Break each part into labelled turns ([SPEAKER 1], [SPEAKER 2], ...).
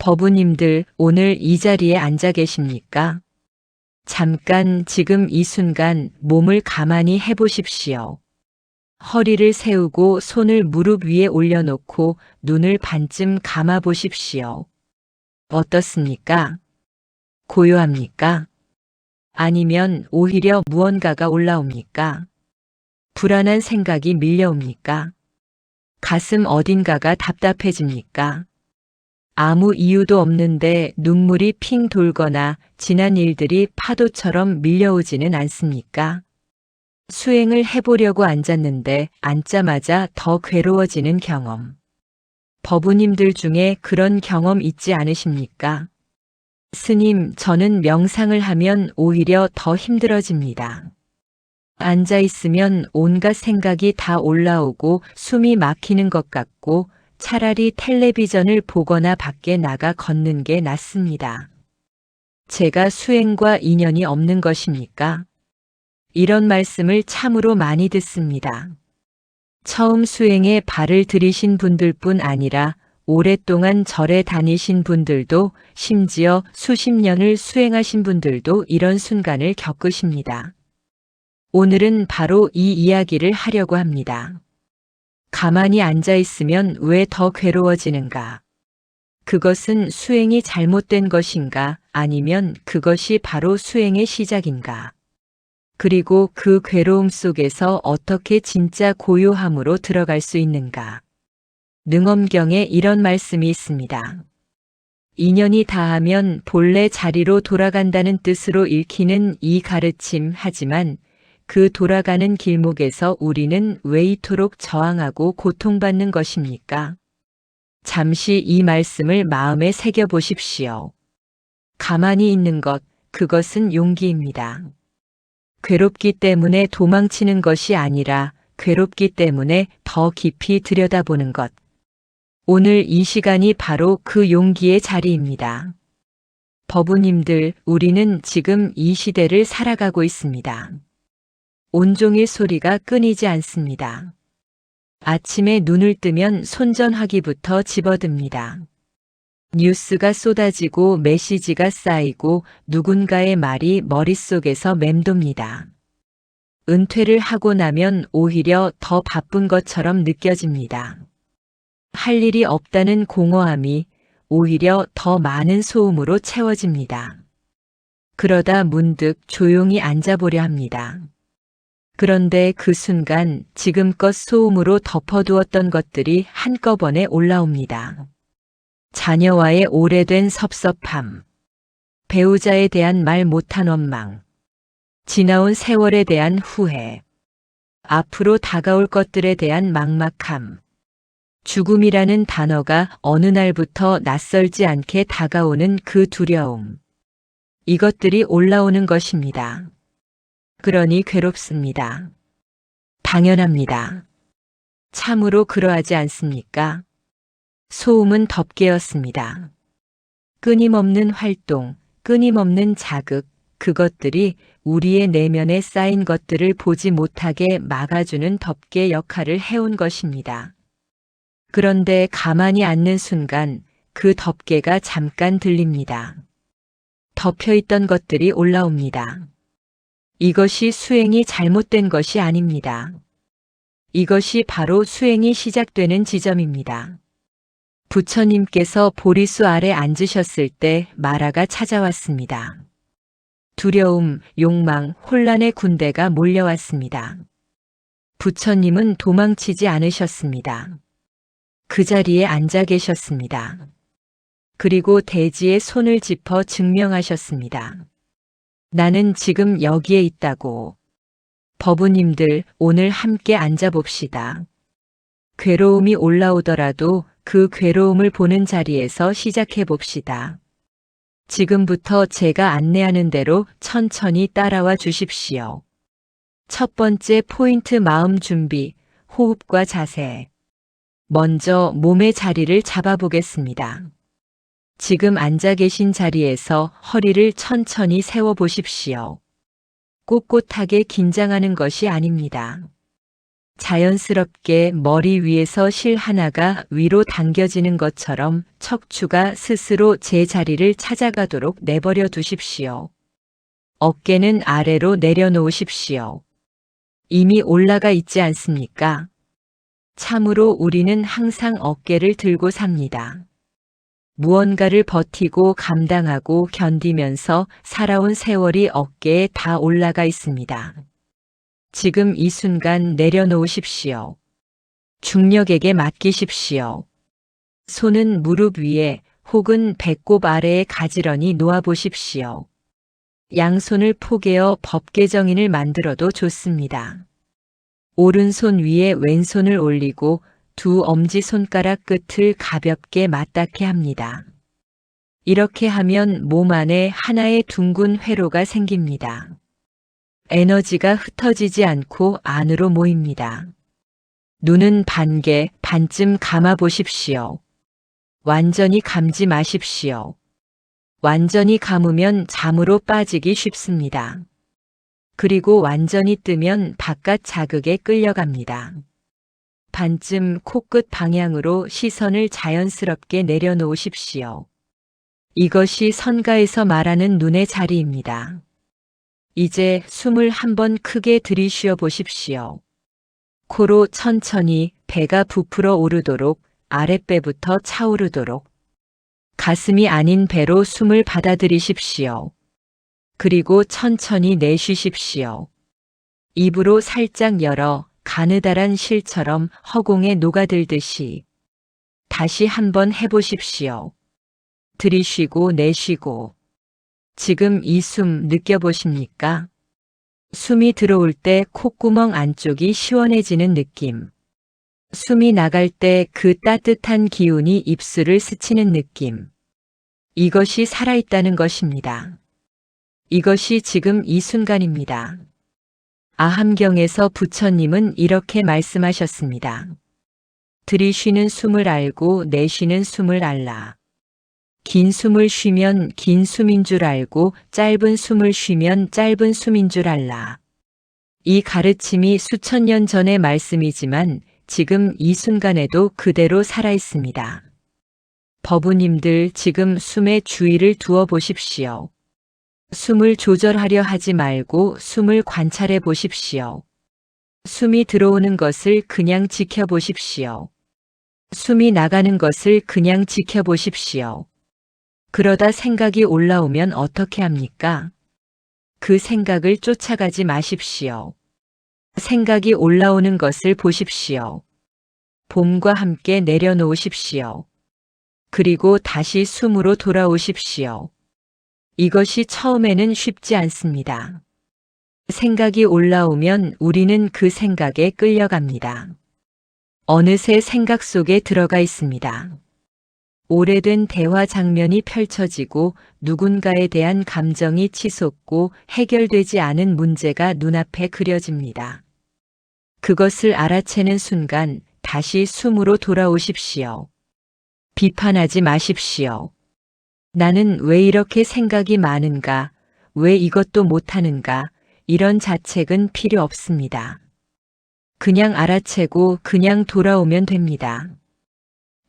[SPEAKER 1] 법우님들 오늘 이 자리에 앉아 계십니까? 잠깐 지금 이 순간 몸을 가만히 해보십시오. 허리를 세우고 손을 무릎 위에 올려놓고 눈을 반쯤 감아 보십시오. 어떻습니까? 고요합니까? 아니면 오히려 무언가가 올라옵니까? 불안한 생각이 밀려옵니까? 가슴 어딘가가 답답해집니까? 아무 이유도 없는데 눈물이 핑 돌거나 지난 일들이 파도처럼 밀려오지는 않습니까? 수행을 해보려고 앉았는데 앉자마자 더 괴로워지는 경험. 법우님들 중에 그런 경험 있지 않으십니까? 스님, 저는 명상을 하면 오히려 더 힘들어집니다. 앉아있으면 온갖 생각이 다 올라오고 숨이 막히는 것 같고 차라리 텔레비전을 보거나 밖에 나가 걷는 게 낫습니다. 제가 수행과 인연이 없는 것입니까? 이런 말씀을 참으로 많이 듣습니다. 처음 수행에 발을 들이신 분들뿐 아니라 오랫동안 절에 다니신 분들도 심지어 수십 년을 수행하신 분들도 이런 순간을 겪으십니다. 오늘은 바로 이 이야기를 하려고 합니다. 가만히 앉아 있으면 왜 더 괴로워지는가? 그것은 수행이 잘못된 것인가? 아니면 그것이 바로 수행의 시작인가? 그리고 그 괴로움 속에서 어떻게 진짜 고요함으로 들어갈 수 있는가? 능엄경에 이런 말씀이 있습니다. 인연이 다하면 본래 자리로 돌아간다는 뜻으로 읽히는 이 가르침, 하지만 그 돌아가는 길목에서 우리는 왜 이토록 저항하고 고통받는 것입니까? 잠시 이 말씀을 마음에 새겨보십시오. 가만히 있는 것, 그것은 용기입니다. 괴롭기 때문에 도망치는 것이 아니라 괴롭기 때문에 더 깊이 들여다보는 것. 오늘 이 시간이 바로 그 용기의 자리입니다. 법우님들, 우리는 지금 이 시대를 살아가고 있습니다. 온종일 소리가 끊이지 않습니다. 아침에 눈을 뜨면 손전화기부터 집어듭니다. 뉴스가 쏟아지고 메시지가 쌓이고 누군가의 말이 머릿속에서 맴돕니다. 은퇴를 하고 나면 오히려 더 바쁜 것처럼 느껴집니다. 할 일이 없다는 공허함이 오히려 더 많은 소음으로 채워집니다. 그러다 문득 조용히 앉아보려 합니다. 그런데 그 순간 지금껏 소음으로 덮어두었던 것들이 한꺼번에 올라옵니다. 자녀와의 오래된 섭섭함, 배우자에 대한 말 못한 원망, 지나온 세월에 대한 후회, 앞으로 다가올 것들에 대한 막막함, 죽음이라는 단어가 어느 날부터 낯설지 않게 다가오는 그 두려움. 이것들이 올라오는 것입니다. 그러니 괴롭습니다. 당연합니다. 참으로 그러하지 않습니까? 소음은 덮개였습니다. 끊임없는 활동, 끊임없는 자극, 그것들이 우리의 내면에 쌓인 것들을 보지 못하게 막아주는 덮개 역할을 해온 것입니다. 그런데 가만히 앉는 순간 그 덮개가 잠깐 들립니다. 덮여있던 것들이 올라옵니다. 이것이 수행이 잘못된 것이 아닙니다. 이것이 바로 수행이 시작되는 지점입니다. 부처님께서 보리수 아래 앉으셨을 때 마라가 찾아왔습니다. 두려움, 욕망, 혼란의 군대가 몰려왔습니다. 부처님은 도망치지 않으셨습니다. 그 자리에 앉아 계셨습니다. 그리고 대지에 손을 짚어 증명하셨습니다. 나는 지금 여기에 있다고. 법우님들, 오늘 함께 앉아봅시다. 괴로움이 올라오더라도 그 괴로움을 보는 자리에서 시작해 봅시다. 지금부터 제가 안내하는 대로 천천히 따라와 주십시오. 첫 번째 포인트 마음 준비, 호흡과 자세. 먼저 몸의 자리를 잡아보겠습니다. 지금 앉아 계신 자리에서 허리를 천천히 세워 보십시오. 꼿꼿하게 긴장하는 것이 아닙니다. 자연스럽게 머리 위에서 실 하나가 위로 당겨지는 것처럼 척추가 스스로 제 자리를 찾아가도록 내버려 두십시오. 어깨는 아래로 내려놓으십시오. 이미 올라가 있지 않습니까? 참으로 우리는 항상 어깨를 들고 삽니다. 무언가를 버티고 감당하고 견디면서 살아온 세월이 어깨에 다 올라가 있습니다. 지금 이 순간 내려놓으십시오. 중력에게 맡기십시오. 손은 무릎 위에 혹은 배꼽 아래에 가지런히 놓아보십시오. 양손을 포개어 법계정인을 만들어도 좋습니다. 오른손 위에 왼손을 올리고 두 엄지손가락 끝을 가볍게 맞닿게 합니다. 이렇게 하면 몸 안에 하나의 둥근 회로가 생깁니다. 에너지가 흩어지지 않고 안으로 모입니다. 눈은 반개, 반쯤 감아 보십시오. 완전히 감지 마십시오. 완전히 감으면 잠으로 빠지기 쉽습니다. 그리고 완전히 뜨면 바깥 자극에 끌려갑니다. 반쯤 코끝 방향으로 시선을 자연스럽게 내려놓으십시오. 이것이 선가에서 말하는 눈의 자리입니다. 이제 숨을 한번 크게 들이쉬어 보십시오. 코로 천천히 배가 부풀어 오르도록 아랫배부터 차오르도록 가슴이 아닌 배로 숨을 받아들이십시오. 그리고 천천히 내쉬십시오. 입으로 살짝 열어 가느다란 실처럼 허공에 녹아들듯이 다시 한번 해보십시오. 들이쉬고 내쉬고 지금 이 숨 느껴보십니까? 숨이 들어올 때 콧구멍 안쪽이 시원해지는 느낌. 숨이 나갈 때 그 따뜻한 기운이 입술을 스치는 느낌. 이것이 살아있다는 것입니다. 이것이 지금 이 순간입니다. 아함경에서 부처님은 이렇게 말씀하셨습니다. 들이쉬는 숨을 알고 내쉬는 숨을 알라. 긴 숨을 쉬면 긴 숨인 줄 알고 짧은 숨을 쉬면 짧은 숨인 줄 알라. 이 가르침이 수천 년 전의 말씀이지만 지금 이 순간에도 그대로 살아있습니다. 법우님들 지금 숨에 주의를 두어 보십시오. 숨을 조절하려 하지 말고 숨을 관찰해 보십시오. 숨이 들어오는 것을 그냥 지켜보십시오. 숨이 나가는 것을 그냥 지켜보십시오. 그러다 생각이 올라오면 어떻게 합니까? 그 생각을 쫓아가지 마십시오. 생각이 올라오는 것을 보십시오. 봄과 함께 내려놓으십시오. 그리고 다시 숨으로 돌아오십시오. 이것이 처음에는 쉽지 않습니다. 생각이 올라오면 우리는 그 생각에 끌려갑니다. 어느새 생각 속에 들어가 있습니다. 오래된 대화 장면이 펼쳐지고 누군가에 대한 감정이 치솟고 해결되지 않은 문제가 눈앞에 그려집니다. 그것을 알아채는 순간 다시 숨으로 돌아오십시오. 비판하지 마십시오. 나는 왜 이렇게 생각이 많은가, 왜 이것도 못하는가, 이런 자책은 필요 없습니다. 그냥 알아채고 그냥 돌아오면 됩니다.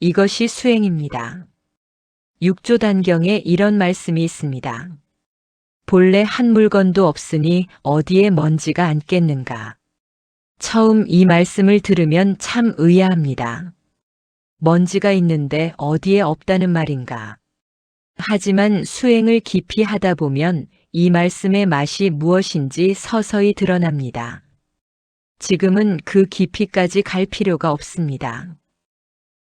[SPEAKER 1] 이것이 수행입니다. 육조단경에 이런 말씀이 있습니다. 본래 한 물건도 없으니 어디에 먼지가 앉겠는가. 처음 이 말씀을 들으면 참 의아합니다. 먼지가 있는데 어디에 없다는 말인가. 하지만 수행을 깊이 하다 보면 이 말씀의 맛이 무엇인지 서서히 드러납니다. 지금은 그 깊이까지 갈 필요가 없습니다.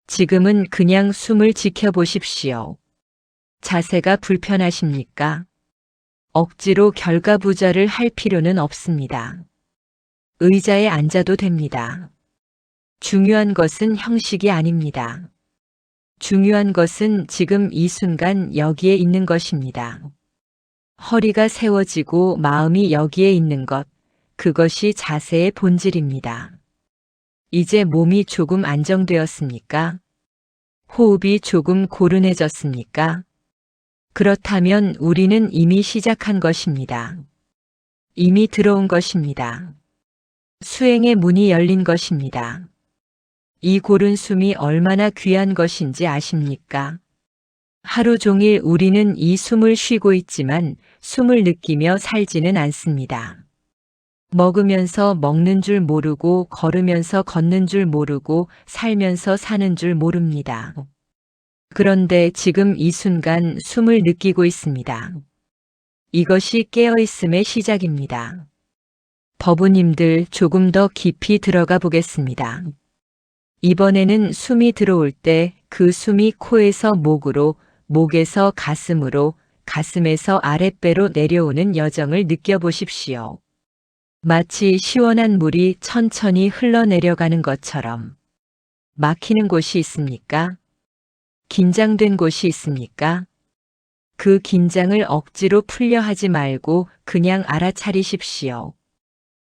[SPEAKER 1] 지금은 그냥 숨을 지켜보십시오. 자세가 불편하십니까? 억지로 결과부자를 할 필요는 없습니다. 의자에 앉아도 됩니다. 중요한 것은 형식이 아닙니다. 중요한 것은 지금 이 순간 여기에 있는 것입니다. 허리가 세워지고 마음이 여기에 있는 것, 그것이 자세의 본질입니다. 이제 몸이 조금 안정되었습니까? 호흡이 조금 고른해졌습니까? 그렇다면 우리는 이미 시작한 것입니다. 이미 들어온 것입니다. 수행의 문이 열린 것입니다. 이 고른 숨이 얼마나 귀한 것인지 아십니까? 하루 종일 우리는 이 숨을 쉬고 있지만 숨을 느끼며 살지는 않습니다. 먹으면서 먹는 줄 모르고 걸으면서 걷는 줄 모르고 살면서 사는 줄 모릅니다. 그런데 지금 이 순간 숨을 느끼고 있습니다. 이것이 깨어있음의 시작입니다. 법우님들 조금 더 깊이 들어가 보겠습니다. 이번에는 숨이 들어올 때 그 숨이 코에서 목으로, 목에서 가슴으로, 가슴에서 아랫배로 내려오는 여정을 느껴보십시오. 마치 시원한 물이 천천히 흘러내려가는 것처럼. 막히는 곳이 있습니까? 긴장된 곳이 있습니까? 그 긴장을 억지로 풀려 하지 말고 그냥 알아차리십시오.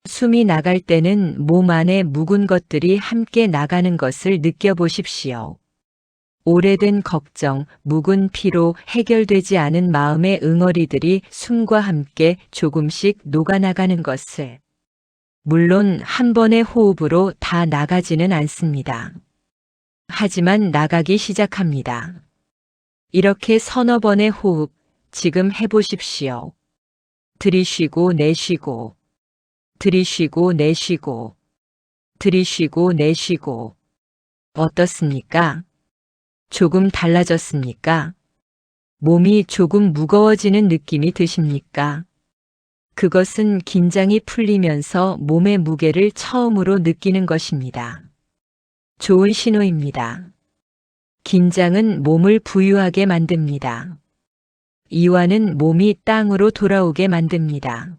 [SPEAKER 1] 숨이 나갈 때는 몸 안에 묵은 것들이 함께 나가는 것을 느껴보십시오. 오래된 걱정, 묵은 피로 해결되지 않은 마음의 응어리들이 숨과 함께 조금씩 녹아나가는 것을. 물론 한 번의 호흡으로 다 나가지는 않습니다. 하지만 나가기 시작합니다. 이렇게 서너 번의 호흡 지금 해보십시오. 들이쉬고 내쉬고, 들이쉬고 내쉬고, 들이쉬고 내쉬고. 어떻습니까? 조금 달라졌습니까? 몸이 조금 무거워지는 느낌이 드십니까? 그것은 긴장이 풀리면서 몸의 무게를 처음으로 느끼는 것입니다. 좋은 신호입니다. 긴장은 몸을 부유하게 만듭니다. 이완은 몸이 땅으로 돌아오게 만듭니다.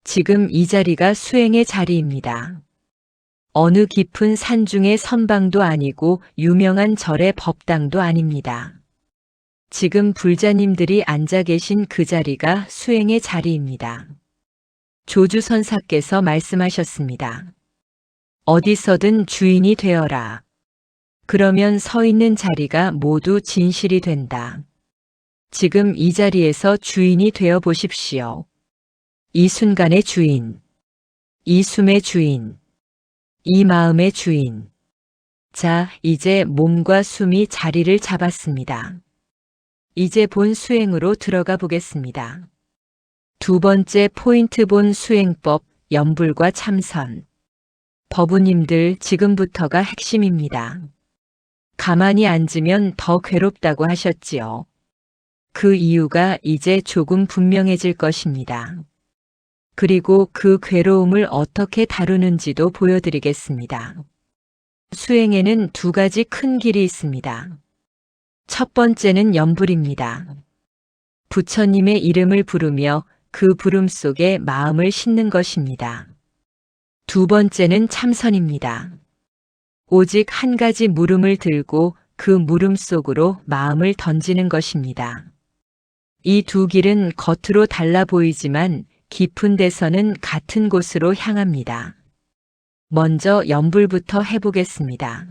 [SPEAKER 1] 지금 이 자리가 수행의 자리입니다. 어느 깊은 산중의 선방도 아니고 유명한 절의 법당도 아닙니다. 지금 불자님들이 앉아 계신 그 자리가 수행의 자리입니다. 조주선사께서 말씀하셨습니다. 어디서든 주인이 되어라. 그러면 서 있는 자리가 모두 진실이 된다. 지금 이 자리에서 주인이 되어 보십시오. 이 순간의 주인, 이 숨의 주인, 이 마음의 주인. 자, 이제 몸과 숨이 자리를 잡았습니다. 이제 본 수행으로 들어가 보겠습니다. 두 번째 포인트 본 수행법, 염불과 참선. 법우님들 지금부터가 핵심입니다. 가만히 앉으면 더 괴롭다고 하셨지요. 그 이유가 이제 조금 분명해질 것입니다. 그리고 그 괴로움을 어떻게 다루는지도 보여드리겠습니다. 수행에는 두 가지 큰 길이 있습니다. 첫 번째는 염불입니다. 부처님의 이름을 부르며 그 부름 속에 마음을 싣는 것입니다. 두 번째는 참선입니다. 오직 한 가지 물음을 들고 그 물음 속으로 마음을 던지는 것입니다. 이 두 길은 겉으로 달라 보이지만 깊은 데서는 같은 곳으로 향합니다. 먼저 염불부터 해보겠습니다.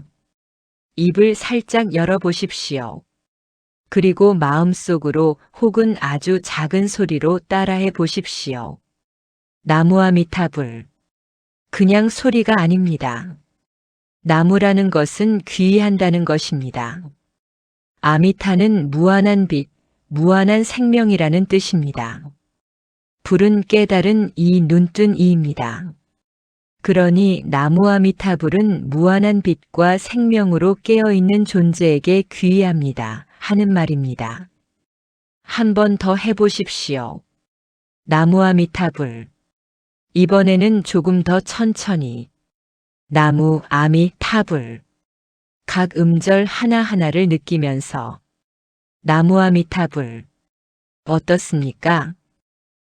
[SPEAKER 1] 입을 살짝 열어보십시오. 그리고 마음속으로 혹은 아주 작은 소리로 따라해 보십시오. 나무아미타불. 그냥 소리가 아닙니다. 나무라는 것은 귀의한다는 것입니다. 아미타는 무한한 빛, 무한한 생명이라는 뜻입니다. 불은 깨달은 이 눈뜬 이입니다. 그러니 나무아미타불은 무한한 빛과 생명으로 깨어있는 존재에게 귀의합니다. 하는 말입니다. 한 번 더 해보십시오. 나무아미타불. 이번에는 조금 더 천천히. 나무아미타불. 각 음절 하나하나를 느끼면서. 나무아미타불. 어떻습니까?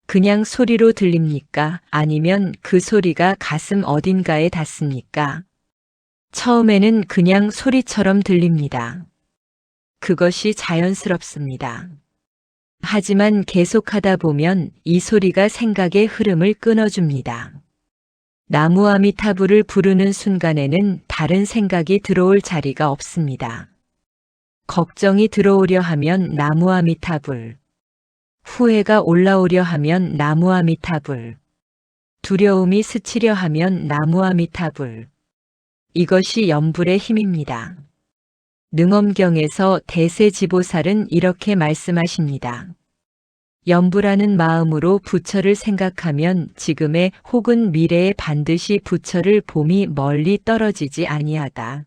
[SPEAKER 1] 그냥 소리로 들립니까? 아니면 그 소리가 가슴 어딘가에 닿습니까? 처음에는 그냥 소리처럼 들립니다. 그것이 자연스럽습니다. 하지만 계속하다 보면 이 소리가 생각의 흐름을 끊어줍니다. 나무아미타불을 부르는 순간에는 다른 생각이 들어올 자리가 없습니다. 걱정이 들어오려 하면 나무아미타불. 후회가 올라오려 하면 나무아미타불. 두려움이 스치려 하면 나무아미타불. 이것이 염불의 힘입니다. 능엄경에서 대세지보살은 이렇게 말씀하십니다. 염불하는 마음으로 부처를 생각하면 지금의 혹은 미래에 반드시 부처를 봄이 멀리 떨어지지 아니하다.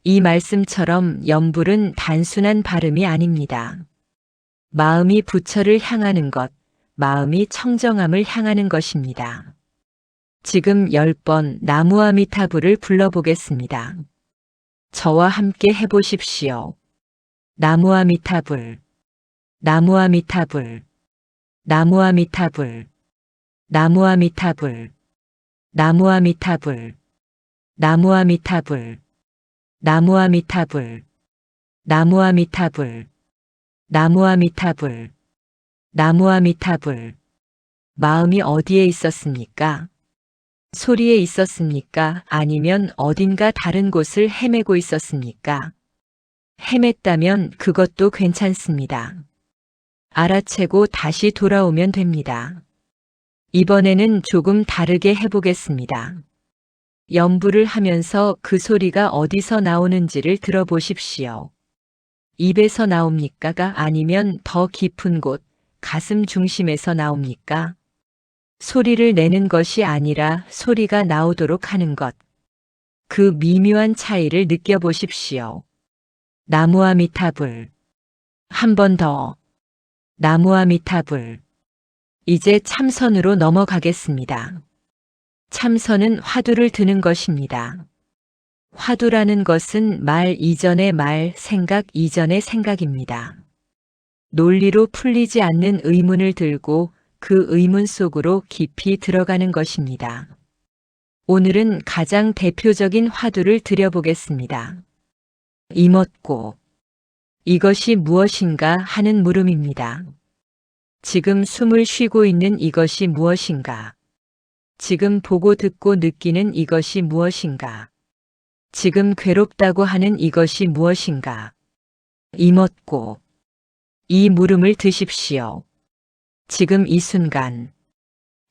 [SPEAKER 1] 이 말씀처럼 염불은 단순한 발음이 아닙니다. 마음이 부처를 향하는 것, 마음이 청정함을 향하는 것입니다. 지금 10번 나무아미타불을 불러보겠습니다. 저와 함께 해보십시오. 나무아미타불, 나무아미타불, 나무아미타불, 나무아미타불, 나무아미타불, 나무아미타불, 나무아미타불, 나무아미타불, 나무아미타불, 나무아미타불. 마음이 어디에 있었습니까? 소리에 있었습니까? 아니면 어딘가 다른 곳을 헤매고 있었습니까? 헤맸다면 그것도 괜찮습니다. 알아채고 다시 돌아오면 됩니다. 이번에는 조금 다르게 해보겠습니다. 염불을 하면서 그 소리가 어디서 나오는지를 들어보십시오. 입에서 나옵니까? 아니면 더 깊은 곳, 가슴 중심에서 나옵니까? 소리를 내는 것이 아니라 소리가 나오도록 하는 것. 그 미묘한 차이를 느껴보십시오. 나무아미타불. 한 번 더. 나무아미타불. 이제 참선으로 넘어가겠습니다. 참선은 화두를 드는 것입니다. 화두라는 것은 말 이전의 말, 생각 이전의 생각입니다. 논리로 풀리지 않는 의문을 들고 그 의문 속으로 깊이 들어가는 것입니다. 오늘은 가장 대표적인 화두를 드려보겠습니다. 이멋고. 이것이 무엇인가 하는 물음입니다. 지금 숨을 쉬고 있는 이것이 무엇인가? 지금 보고 듣고 느끼는 이것이 무엇인가? 지금 괴롭다고 하는 이것이 무엇인가? 이멋고. 이 물음을 드십시오. 지금 이 순간.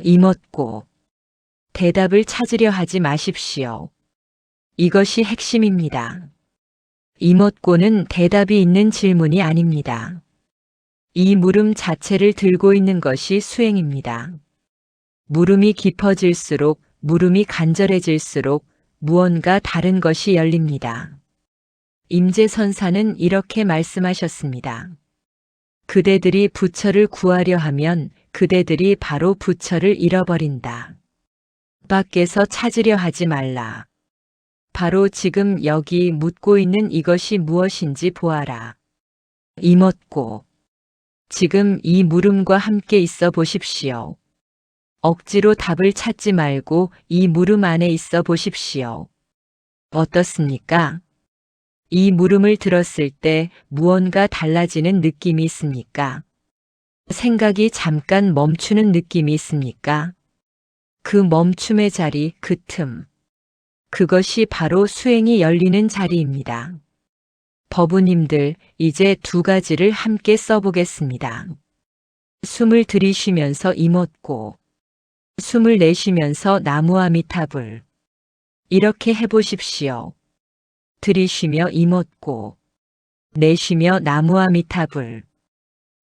[SPEAKER 1] 이멋고. 대답을 찾으려 하지 마십시오. 이것이 핵심입니다. 이멋고는 대답이 있는 질문이 아닙니다. 이 물음 자체를 들고 있는 것이 수행입니다. 물음이 깊어질수록, 물음이 간절해질수록 무언가 다른 것이 열립니다. 임재선사는 이렇게 말씀하셨습니다. 그대들이 부처를 구하려 하면 그대들이 바로 부처를 잃어버린다. 밖에서 찾으려 하지 말라. 바로 지금 여기 묻고 있는 이것이 무엇인지 보아라. 이멋고. 지금 이 물음과 함께 있어 보십시오. 억지로 답을 찾지 말고 이 물음 안에 있어 보십시오. 어떻습니까? 이 물음을 들었을 때 무언가 달라지는 느낌이 있습니까? 생각이 잠깐 멈추는 느낌이 있습니까? 그 멈춤의 자리, 그 틈. 그것이 바로 수행이 열리는 자리입니다. 법우님들, 이제 두 가지를 함께 써보겠습니다. 숨을 들이쉬면서 이멋고, 숨을 내쉬면서 나무아미타불. 이렇게 해보십시오. 들이쉬며 이멋고, 내쉬며 나무아미타불.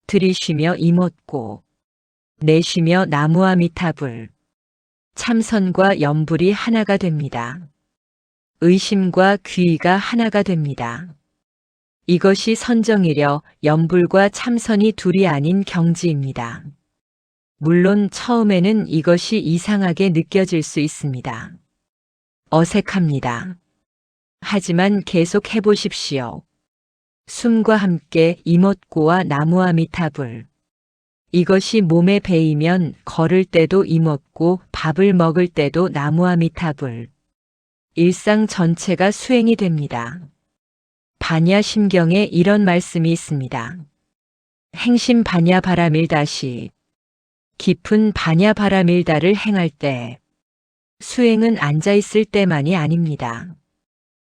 [SPEAKER 1] 들이쉬며 이멋고, 내쉬며 나무아미타불. 참선과 염불이 하나가 됩니다. 의심과 귀의가 하나가 됩니다. 이것이 선정이려 염불과 참선이 둘이 아닌 경지입니다. 물론 처음에는 이것이 이상하게 느껴질 수 있습니다. 어색합니다. 하지만 계속 해보십시오. 숨과 함께 이멋고와 나무아미타불. 이것이 몸에 배이면 걸을 때도 이멋고 밥을 먹을 때도 나무아미타불. 일상 전체가 수행이 됩니다. 반야심경에 이런 말씀이 있습니다. 행심 반야바라밀다시. 깊은 반야바라밀다를 행할 때 수행은 앉아있을 때만이 아닙니다.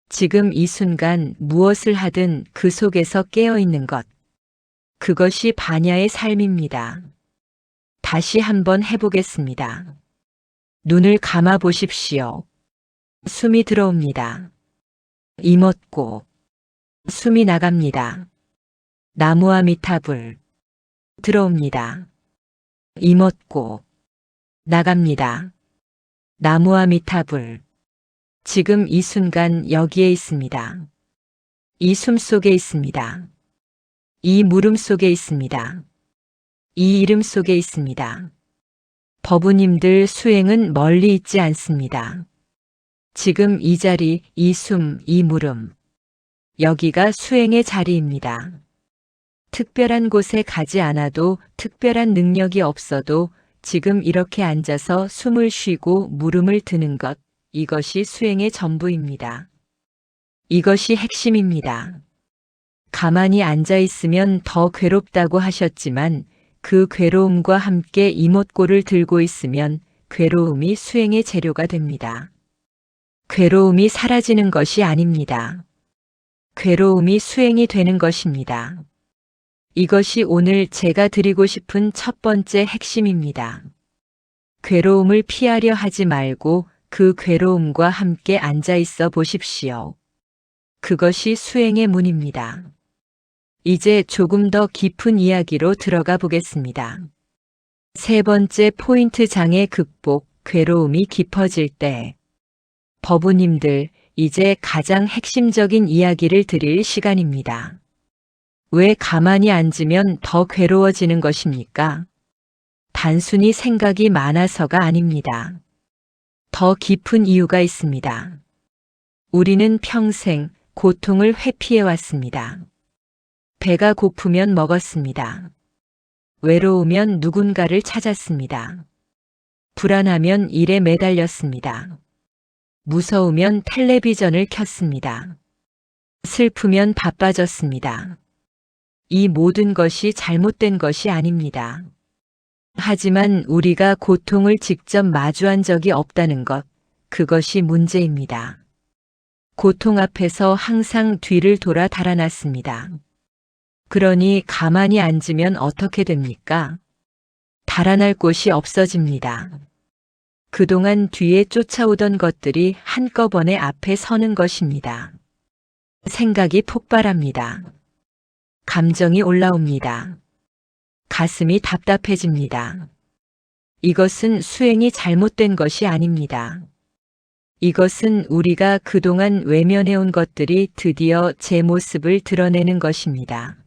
[SPEAKER 1] 지금 이 순간 무엇을 하든 그 속에서 깨어있는 것. 그것이 반야의 삶입니다. 다시 한번 해보겠습니다. 눈을 감아 보십시오. 숨이 들어옵니다. 이мот고 숨이 나갑니다. 나무와 미타불 들어옵니다. 이мот고 나갑니다. 나무와 미타불 지금 이 순간 여기에 있습니다. 이 숨 속에 있습니다. 이 물음 속에 있습니다. 이 이름 속에 있습니다. 법우님들 수행은 멀리 있지 않습니다. 지금 이 자리, 이 숨, 이 물음. 여기가 수행의 자리입니다. 특별한 곳에 가지 않아도 특별한 능력이 없어도 지금 이렇게 앉아서 숨을 쉬고 물음을 드는 것, 이것이 수행의 전부입니다. 이것이 핵심입니다. 가만히 앉아 있으면 더 괴롭다고 하셨지만 그 괴로움과 함께 이못고를 들고 있으면 괴로움이 수행의 재료가 됩니다. 괴로움이 사라지는 것이 아닙니다. 괴로움이 수행이 되는 것입니다. 이것이 오늘 제가 드리고 싶은 첫 번째 핵심입니다. 괴로움을 피하려 하지 말고 그 괴로움과 함께 앉아 있어 보십시오. 그것이 수행의 문입니다. 이제 조금 더 깊은 이야기로 들어가 보겠습니다. 세 번째 포인트 장애 극복, 괴로움이 깊어질 때. 법우님들, 이제 가장 핵심적인 이야기를 드릴 시간입니다. 왜 가만히 앉으면 더 괴로워지는 것입니까? 단순히 생각이 많아서가 아닙니다. 더 깊은 이유가 있습니다. 우리는 평생 고통을 회피해왔습니다. 배가 고프면 먹었습니다. 외로우면 누군가를 찾았습니다. 불안하면 일에 매달렸습니다. 무서우면 텔레비전을 켰습니다. 슬프면 바빠졌습니다. 이 모든 것이 잘못된 것이 아닙니다. 하지만 우리가 고통을 직접 마주한 적이 없다는 것, 그것이 문제입니다. 고통 앞에서 항상 뒤를 돌아 달아났습니다. 그러니 가만히 앉으면 어떻게 됩니까? 달아날 곳이 없어집니다. 그동안 뒤에 쫓아오던 것들이 한꺼번에 앞에 서는 것입니다. 생각이 폭발합니다. 감정이 올라옵니다. 가슴이 답답해집니다. 이것은 수행이 잘못된 것이 아닙니다. 이것은 우리가 그동안 외면해온 것들이 드디어 제 모습을 드러내는 것입니다.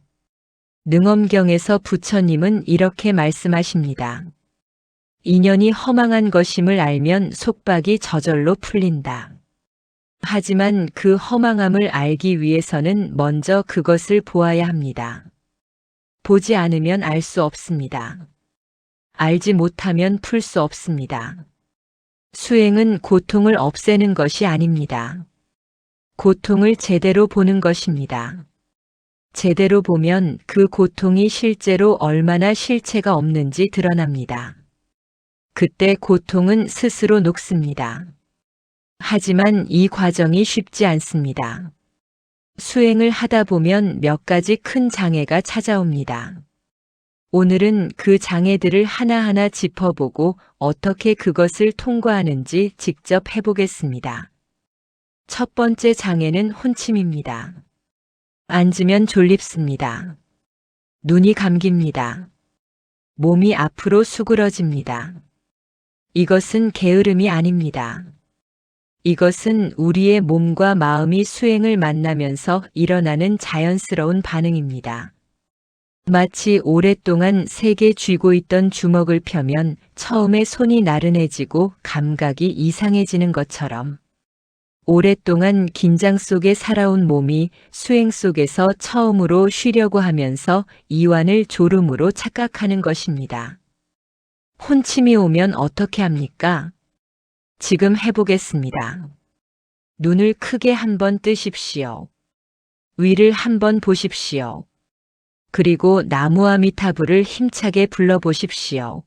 [SPEAKER 1] 능엄경에서 부처님은 이렇게 말씀하십니다. 인연이 허망한 것임을 알면 속박이 저절로 풀린다. 하지만 그 허망함을 알기 위해서는 먼저 그것을 보아야 합니다. 보지 않으면 알 수 없습니다. 알지 못하면 풀 수 없습니다. 수행은 고통을 없애는 것이 아닙니다. 고통을 제대로 보는 것입니다. 제대로 보면 그 고통이 실제로 얼마나 실체가 없는지 드러납니다. 그때 고통은 스스로 녹습니다. 하지만 이 과정이 쉽지 않습니다. 수행을 하다 보면 몇 가지 큰 장애가 찾아옵니다. 오늘은 그 장애들을 하나하나 짚어보고 어떻게 그것을 통과하는지 직접 해보겠습니다. 첫 번째 장애는 혼침입니다. 앉으면 졸립습니다. 눈이 감깁니다. 몸이 앞으로 수그러집니다. 이것은 게으름이 아닙니다. 이것은 우리의 몸과 마음이 수행을 만나면서 일어나는 자연스러운 반응입니다. 마치 오랫동안 세게 쥐고 있던 주먹을 펴면 처음에 손이 나른해지고 감각이 이상해지는 것처럼 오랫동안 긴장 속에 살아온 몸이 수행 속에서 처음으로 쉬려고 하면서 이완을 졸음으로 착각하는 것입니다. 혼침이 오면 어떻게 합니까? 지금 해보겠습니다. 눈을 크게 한번 뜨십시오. 위를 한번 보십시오. 그리고 나무와 미타불을 힘차게 불러보십시오.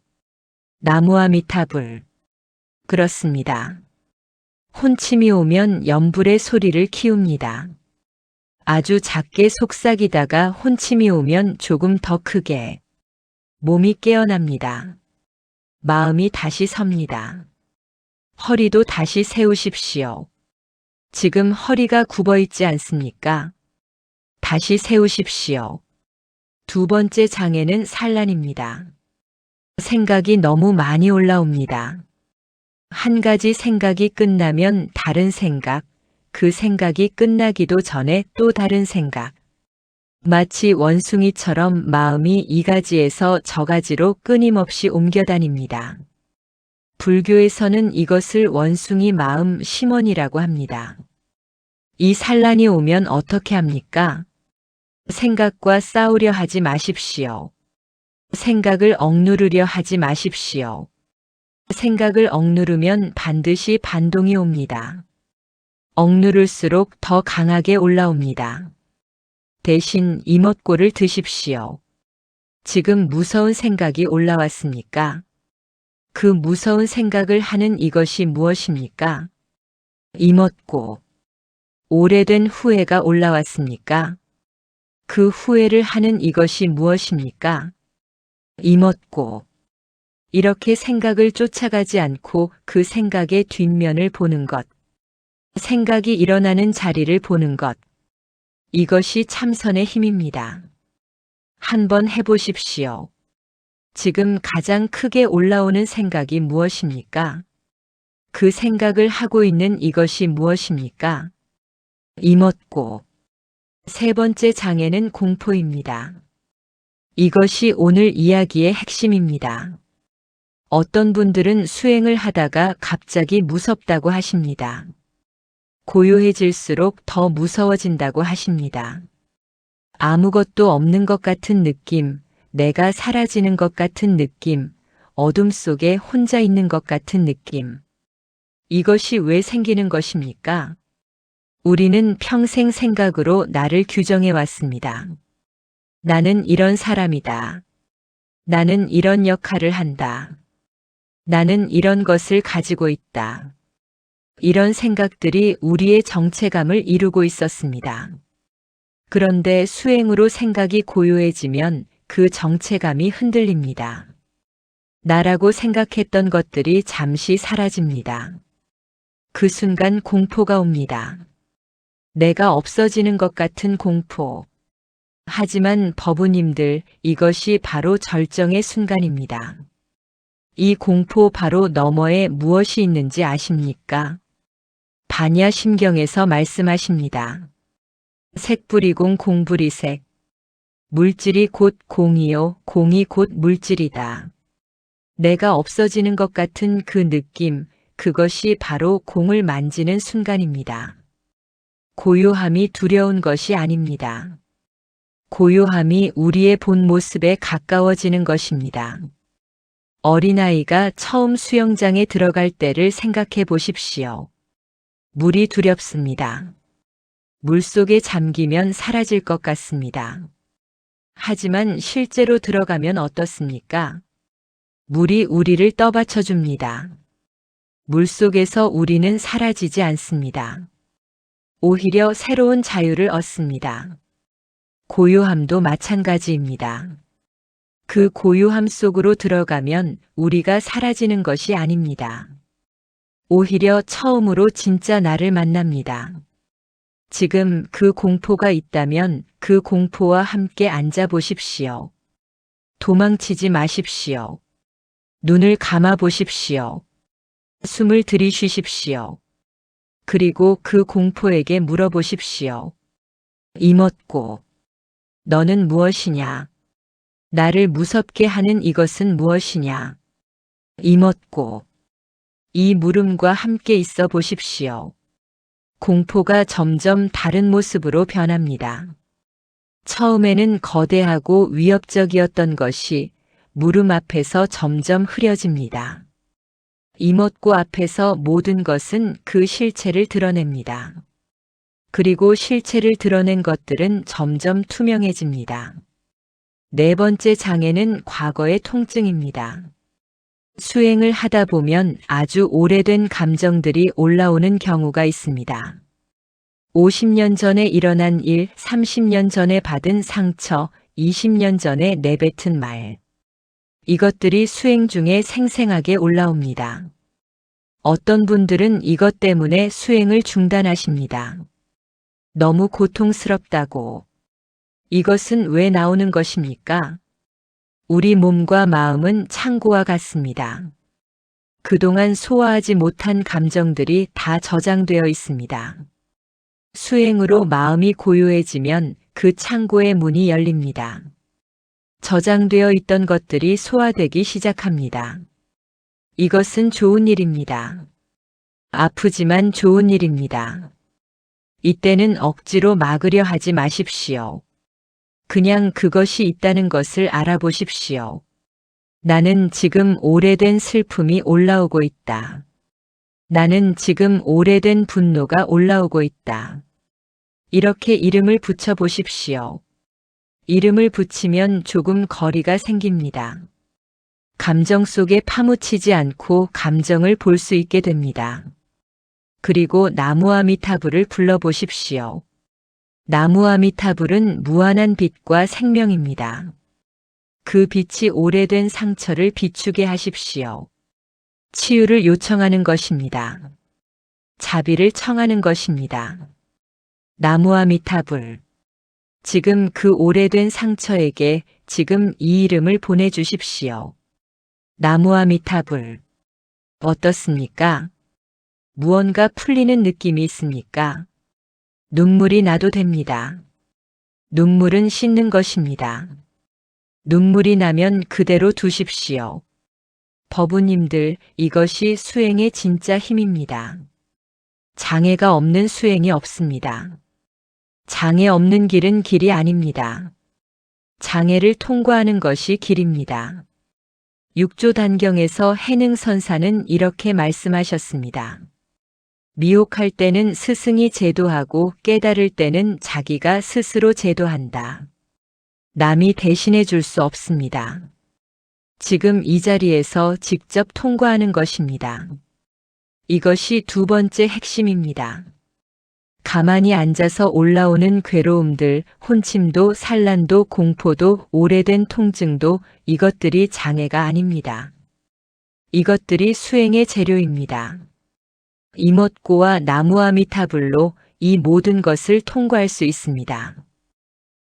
[SPEAKER 1] 나무와 미타불. 그렇습니다. 혼침이 오면 염불의 소리를 키웁니다. 아주 작게 속삭이다가 혼침이 오면 조금 더 크게. 몸이 깨어납니다. 마음이 다시 섭니다. 허리도 다시 세우십시오. 지금 허리가 굽어 있지 않습니까? 다시 세우십시오. 두 번째 장애는 산란입니다. 생각이 너무 많이 올라옵니다. 한 가지 생각이 끝나면 다른 생각, 그 생각이 끝나기도 전에 또 다른 생각. 마치 원숭이처럼 마음이 이 가지에서 저 가지로 끊임없이 옮겨다닙니다. 불교에서는 이것을 원숭이 마음 심원이라고 합니다. 이 산란이 오면 어떻게 합니까? 생각과 싸우려 하지 마십시오. 생각을 억누르려 하지 마십시오. 생각을 억누르면 반드시 반동이 옵니다. 억누를수록 더 강하게 올라옵니다. 대신 이먹고를 드십시오. 지금 무서운 생각이 올라왔습니까? 그 무서운 생각을 하는 이것이 무엇입니까? 이먹고. 오래된 후회가 올라왔습니까? 그 후회를 하는 이것이 무엇입니까? 이먹고. 이렇게 생각을 쫓아가지 않고 그 생각의 뒷면을 보는 것. 생각이 일어나는 자리를 보는 것. 이것이 참선의 힘입니다. 한번 해보십시오. 지금 가장 크게 올라오는 생각이 무엇입니까? 그 생각을 하고 있는 이것이 무엇입니까? 이먹고. 세 번째 장애는 공포입니다. 이것이 오늘 이야기의 핵심입니다. 어떤 분들은 수행을 하다가 갑자기 무섭다고 하십니다. 고요해질수록 더 무서워진다고 하십니다. 아무것도 없는 것 같은 느낌, 내가 사라지는 것 같은 느낌, 어둠 속에 혼자 있는 것 같은 느낌. 이것이 왜 생기는 것입니까? 우리는 평생 생각으로 나를 규정해 왔습니다. 나는 이런 사람이다. 나는 이런 역할을 한다. 나는 이런 것을 가지고 있다. 이런 생각들이 우리의 정체감을 이루고 있었습니다. 그런데 수행으로 생각이 고요해지면 그 정체감이 흔들립니다. 나라고 생각했던 것들이 잠시 사라집니다. 그 순간 공포가 옵니다. 내가 없어지는 것 같은 공포. 하지만 법우님들, 이것이 바로 절정의 순간입니다. 이 공포 바로 너머에 무엇이 있는지 아십니까? 반야심경에서 말씀하십니다. 색불이공 공불이색. 물질이 곧 공이요, 공이 곧 물질이다. 내가 없어지는 것 같은 그 느낌, 그것이 바로 공을 만지는 순간입니다. 고요함이 두려운 것이 아닙니다. 고요함이 우리의 본 모습에 가까워지는 것입니다. 어린아이가 처음 수영장에 들어갈 때를 생각해 보십시오. 물이 두렵습니다. 물속에 잠기면 사라질 것 같습니다. 하지만 실제로 들어가면 어떻습니까? 물이 우리를 떠받쳐 줍니다. 물속에서 우리는 사라지지 않습니다. 오히려 새로운 자유를 얻습니다. 고요함도 마찬가지입니다. 그 고요함 속으로 들어가면 우리가 사라지는 것이 아닙니다. 오히려 처음으로 진짜 나를 만납니다. 지금 그 공포가 있다면 그 공포와 함께 앉아 보십시오. 도망치지 마십시오. 눈을 감아 보십시오. 숨을 들이쉬십시오. 그리고 그 공포에게 물어보십시오. 이먹고. 너는 무엇이냐? 나를 무섭게 하는 이것은 무엇이냐? 이먹고. 이 물음과 함께 있어 보십시오. 공포가 점점 다른 모습으로 변합니다. 처음에는 거대하고 위협적이었던 것이 물음 앞에서 점점 흐려집니다. 이먹고 앞에서 모든 것은 그 실체를 드러냅니다. 그리고 실체를 드러낸 것들은 점점 투명해집니다. 네 번째 장애는 과거의 통증입니다. 수행을 하다 보면 아주 오래된 감정들이 올라오는 경우가 있습니다. 50년 전에 일어난 일, 30년 전에 받은 상처, 20년 전에 내뱉은 말. 이것들이 수행 중에 생생하게 올라옵니다. 어떤 분들은 이것 때문에 수행을 중단하십니다. 너무 고통스럽다고. 이것은 왜 나오는 것입니까? 우리 몸과 마음은 창고와 같습니다. 그동안 소화하지 못한 감정들이 다 저장되어 있습니다. 수행으로 마음이 고요해지면 그 창고의 문이 열립니다. 저장되어 있던 것들이 소화되기 시작합니다. 이것은 좋은 일입니다. 아프지만 좋은 일입니다. 이때는 억지로 막으려 하지 마십시오. 그냥 그것이 있다는 것을 알아보십시오. 나는 지금 오래된 슬픔이 올라오고 있다. 나는 지금 오래된 분노가 올라오고 있다. 이렇게 이름을 붙여보십시오. 이름을 붙이면 조금 거리가 생깁니다. 감정 속에 파묻히지 않고 감정을 볼 수 있게 됩니다. 그리고 나무아미타불을 불러보십시오. 나무아미타불은 무한한 빛과 생명입니다. 그 빛이 오래된 상처를 비추게 하십시오. 치유를 요청하는 것입니다. 자비를 청하는 것입니다. 나무아미타불. 지금 그 오래된 상처에게 지금 이 이름을 보내주십시오. 나무아미타불. 어떻습니까? 무언가 풀리는 느낌이 있습니까? 눈물이 나도 됩니다. 눈물은 씻는 것입니다. 눈물이 나면 그대로 두십시오. 법우님들, 이것이 수행의 진짜 힘입니다. 장애가 없는 수행이 없습니다. 장애 없는 길은 길이 아닙니다. 장애를 통과하는 것이 길입니다. 육조단경에서 해능선사는 이렇게 말씀하셨습니다. 미혹할 때는 스승이 제도하고 깨달을 때는 자기가 스스로 제도한다. 남이 대신해 줄 수 없습니다. 지금 이 자리에서 직접 통과하는 것입니다. 이것이 두 번째 핵심입니다. 가만히 앉아서 올라오는 괴로움들, 혼침도, 산란도, 공포도, 오래된 통증도 이것들이 장애가 아닙니다. 이것들이 수행의 재료입니다. 이못고와 나무아미타불로 이 모든 것을 통과할 수 있습니다.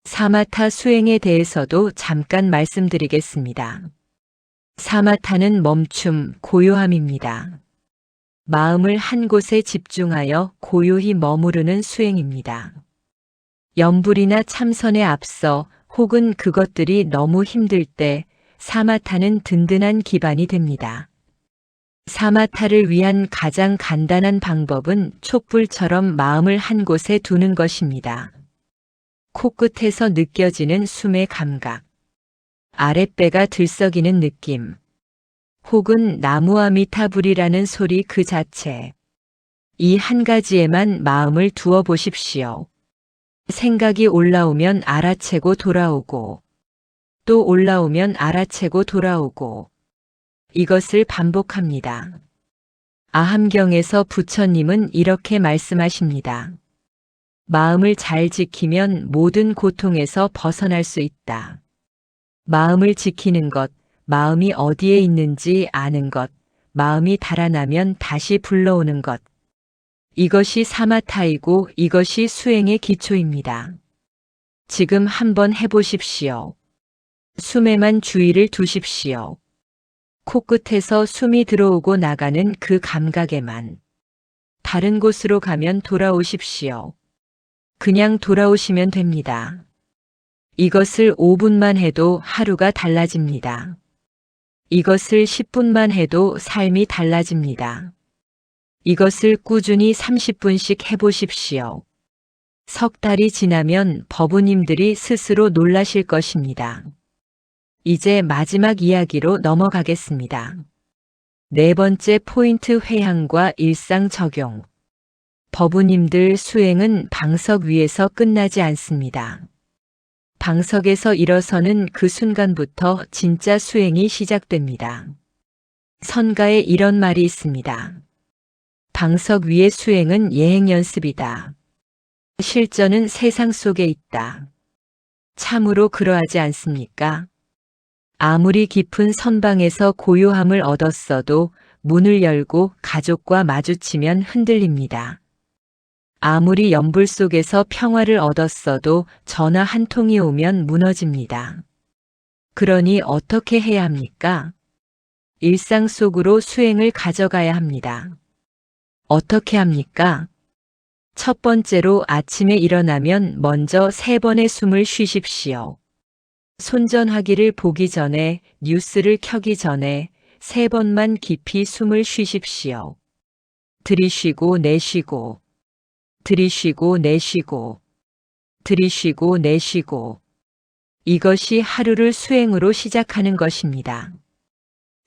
[SPEAKER 1] 사마타 수행에 대해서도 잠깐 말씀드리겠습니다. 사마타는 멈춤, 고요함입니다. 마음을 한 곳에 집중하여 고요히 머무르는 수행입니다. 염불이나 참선에 앞서 혹은 그것들이 너무 힘들 때 사마타는 든든한 기반이 됩니다. 사마타를 위한 가장 간단한 방법은 촛불처럼 마음을 한 곳에 두는 것입니다. 코끝에서 느껴지는 숨의 감각, 아랫배가 들썩이는 느낌, 혹은 나무아미타불이라는 소리 그 자체. 이 한 가지에만 마음을 두어 보십시오. 생각이 올라오면 알아채고 돌아오고, 또 올라오면 알아채고 돌아오고, 이것을 반복합니다. 아함경에서 부처님은 이렇게 말씀하십니다. 마음을 잘 지키면 모든 고통에서 벗어날 수 있다. 마음을 지키는 것, 마음이 어디에 있는지 아는 것, 마음이 달아나면 다시 불러오는 것. 이것이 사마타이고 이것이 수행의 기초입니다. 지금 한번 해보십시오. 숨에만 주의를 두십시오. 코끝에서 숨이 들어오고 나가는 그 감각에만. 다른 곳으로 가면 돌아오십시오. 그냥 돌아오시면 됩니다. 이것을 5분만 해도 하루가 달라집니다. 이것을 10분만 해도 삶이 달라집니다. 이것을 꾸준히 30분씩 해보십시오. 석 달이 지나면 법우님들이 스스로 놀라실 것입니다. 이제 마지막 이야기로 넘어가겠습니다. 네 번째 포인트, 회향과 일상 적용. 법우님들, 수행은 방석 위에서 끝나지 않습니다. 방석에서 일어서는 그 순간부터 진짜 수행이 시작됩니다. 선가에 이런 말이 있습니다. 방석 위의 수행은 예행 연습이다. 실전은 세상 속에 있다. 참으로 그러하지 않습니까? 아무리 깊은 선방에서 고요함을 얻었어도 문을 열고 가족과 마주치면 흔들립니다. 아무리 연불 속에서 평화를 얻었어도 전화 한 통이 오면 무너집니다. 그러니 어떻게 해야 합니까? 일상 속으로 수행을 가져가야 합니다. 어떻게 합니까? 첫 번째로 아침에 일어나면 먼저 3번의 숨을 쉬십시오. 손전화기를 보기 전에, 뉴스를 켜기 전에 3번만 깊이 숨을 쉬십시오. 들이쉬고 내쉬고, 들이쉬고 내쉬고, 들이쉬고 내쉬고. 이것이 하루를 수행으로 시작하는 것입니다.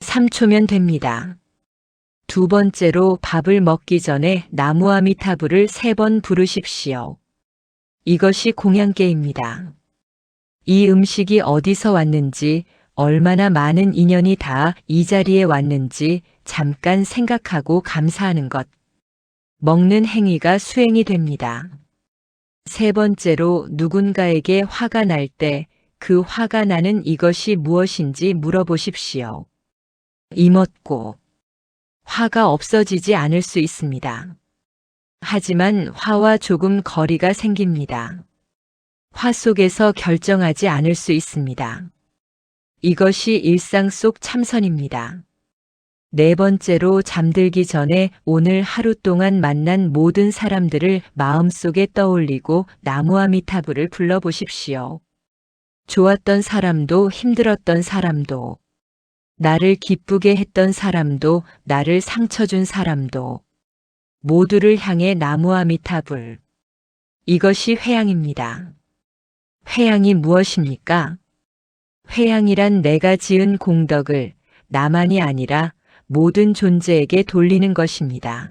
[SPEAKER 1] 3초면 됩니다. 두 번째로 밥을 먹기 전에 나무아미타불을 3번 부르십시오. 이것이 공양계입니다. 이 음식이 어디서 왔는지, 얼마나 많은 인연이 다 이 자리에 왔는지 잠깐 생각하고 감사하는 것. 먹는 행위가 수행이 됩니다. 세 번째로 누군가에게 화가 날 때 그 화가 나는 이것이 무엇인지 물어보십시오. 이먹고 화가 없어지지 않을 수 있습니다. 하지만 화와 조금 거리가 생깁니다. 화 속에서 결정하지 않을 수 있습니다. 이것이 일상 속 참선입니다. 네 번째로 잠들기 전에 오늘 하루 동안 만난 모든 사람들을 마음속에 떠올리고 나무아미타불을 불러보십시오. 좋았던 사람도 힘들었던 사람도, 나를 기쁘게 했던 사람도 나를 상처 준 사람도 모두를 향해 나무아미타불. 이것이 회양입니다. 회양이 무엇입니까? 회양이란 내가 지은 공덕을 나만이 아니라 모든 존재에게 돌리는 것입니다.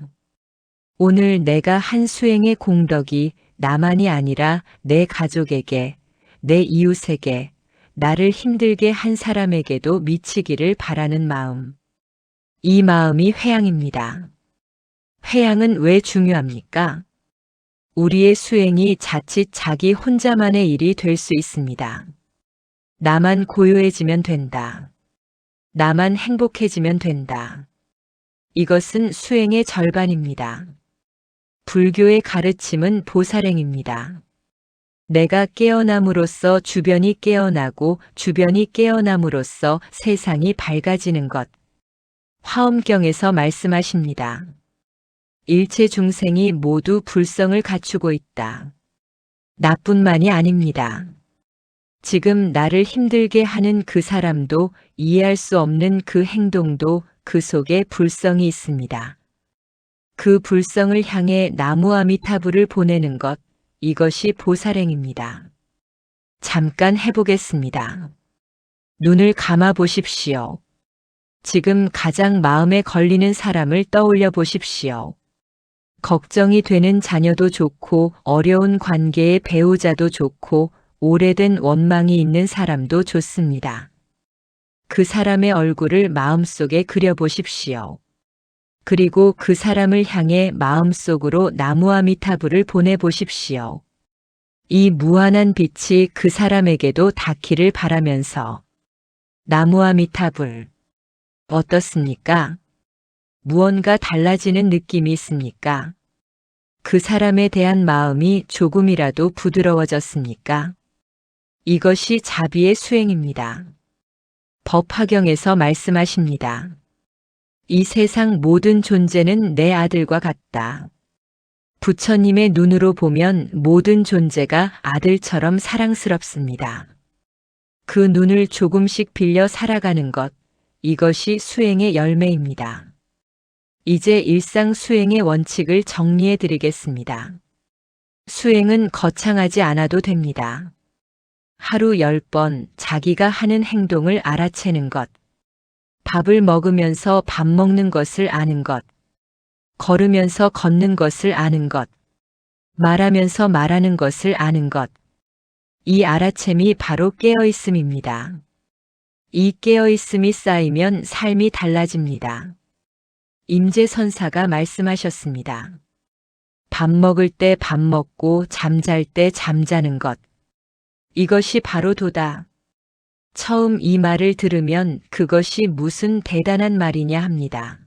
[SPEAKER 1] 오늘 내가 한 수행의 공덕이 나만이 아니라 내 가족에게, 내 이웃에게, 나를 힘들게 한 사람에게도 미치기를 바라는 마음. 이 마음이 회양입니다. 회양은 왜 중요합니까? 우리의 수행이 자칫 자기 혼자만의 일이 될 수 있습니다. 나만 고요해지면 된다. 나만 행복해지면 된다. 이것은 수행의 절반입니다. 불교의 가르침은 보살행입니다. 내가 깨어남으로써 주변이 깨어나고 주변이 깨어남으로써 세상이 밝아지는 것. 화엄경에서 말씀하십니다. 일체 중생이 모두 불성을 갖추고 있다. 나뿐만이 아닙니다. 지금 나를 힘들게 하는 그 사람도 이해할 수 없는 그 행동도 그 속에 불성이 있습니다. 그 불성을 향해 나무아미타불을 보내는 것, 이것이 보살행입니다. 잠깐 해보겠습니다. 눈을 감아 보십시오. 지금 가장 마음에 걸리는 사람을 떠올려 보십시오. 걱정이 되는 자녀도 좋고 어려운 관계의 배우자도 좋고 오래된 원망이 있는 사람도 좋습니다. 그 사람의 얼굴을 마음속에 그려보십시오. 그리고 그 사람을 향해 마음속으로 나무아미타불을 보내보십시오. 이 무한한 빛이 그 사람에게도 닿기를 바라면서 나무아미타불. 어떻습니까? 무언가 달라지는 느낌이 있습니까? 그 사람에 대한 마음이 조금이라도 부드러워졌습니까? 이것이 자비의 수행입니다. 법화경에서 말씀하십니다. 이 세상 모든 존재는 내 아들과 같다. 부처님의 눈으로 보면 모든 존재가 아들처럼 사랑스럽습니다. 그 눈을 조금씩 빌려 살아가는 것, 이것이 수행의 열매입니다. 이제 일상 수행의 원칙을 정리해 드리겠습니다. 수행은 거창하지 않아도 됩니다. 하루 10번 자기가 하는 행동을 알아채는 것, 밥을 먹으면서 밥 먹는 것을 아는 것, 걸으면서 걷는 것을 아는 것, 말하면서 말하는 것을 아는 것. 이 알아챔이 바로 깨어있음입니다. 이 깨어있음이 쌓이면 삶이 달라집니다. 임재선사가 말씀하셨습니다. 밥 먹을 때 밥 먹고 잠잘 때 잠자는 것. 이것이 바로 도다. 처음 이 말을 들으면 그것이 무슨 대단한 말이냐 합니다.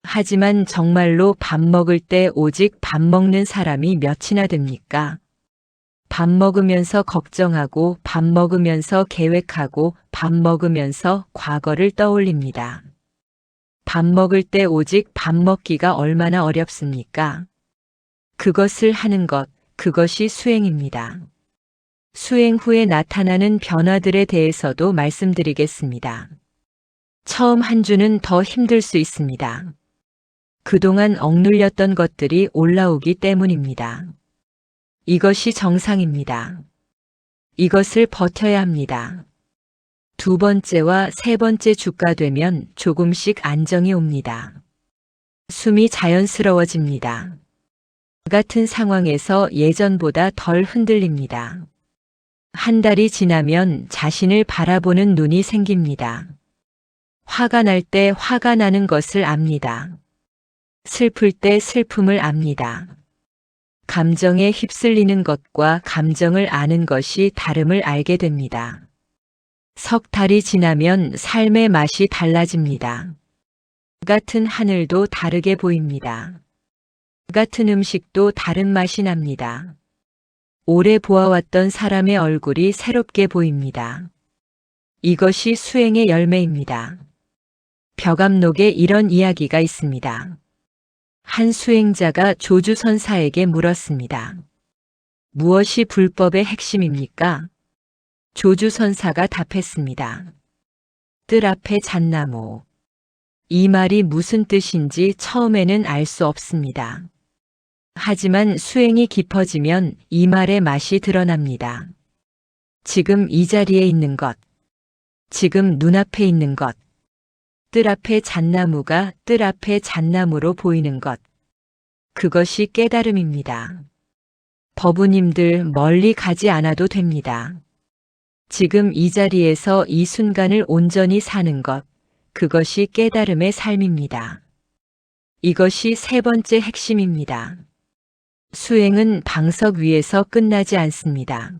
[SPEAKER 1] 하지만 정말로 밥 먹을 때 오직 밥 먹는 사람이 몇이나 됩니까? 밥 먹으면서 걱정하고 밥 먹으면서 계획하고 밥 먹으면서 과거를 떠올립니다. 밥 먹을 때 오직 밥 먹기가 얼마나 어렵습니까? 그것을 하는 것, 그것이 수행입니다. 수행 후에 나타나는 변화들에 대해서도 말씀드리겠습니다. 처음 한 주는 더 힘들 수 있습니다. 그동안 억눌렸던 것들이 올라오기 때문입니다. 이것이 정상입니다. 이것을 버텨야 합니다. 두 번째와 세 번째 주가 되면 조금씩 안정이 옵니다. 숨이 자연스러워집니다. 같은 상황에서 예전보다 덜 흔들립니다. 한 달이 지나면 자신을 바라보는 눈이 생깁니다. 화가 날 때 화가 나는 것을 압니다. 슬플 때 슬픔을 압니다. 감정에 휩쓸리는 것과 감정을 아는 것이 다름을 알게 됩니다. 석 달이 지나면 삶의 맛이 달라집니다. 같은 하늘도 다르게 보입니다. 같은 음식도 다른 맛이 납니다. 오래 보아왔던 사람의 얼굴이 새롭게 보입니다. 이것이 수행의 열매입니다. 벽암록에 이런 이야기가 있습니다. 한 수행자가 조주선사에게 물었습니다. 무엇이 불법의 핵심입니까? 조주선사가 답했습니다. 뜰 앞에 잣나무. 이 말이 무슨 뜻인지 처음에는 알 수 없습니다. 하지만 수행이 깊어지면 이 말의 맛이 드러납니다. 지금 이 자리에 있는 것, 지금 눈앞에 있는 것, 뜰 앞에 잣나무가 뜰 앞에 잣나무로 보이는 것, 그것이 깨달음입니다. 법우님들 멀리 가지 않아도 됩니다. 지금 이 자리에서 이 순간을 온전히 사는 것, 그것이 깨달음의 삶입니다. 이것이 세 번째 핵심입니다. 수행은 방석 위에서 끝나지 않습니다.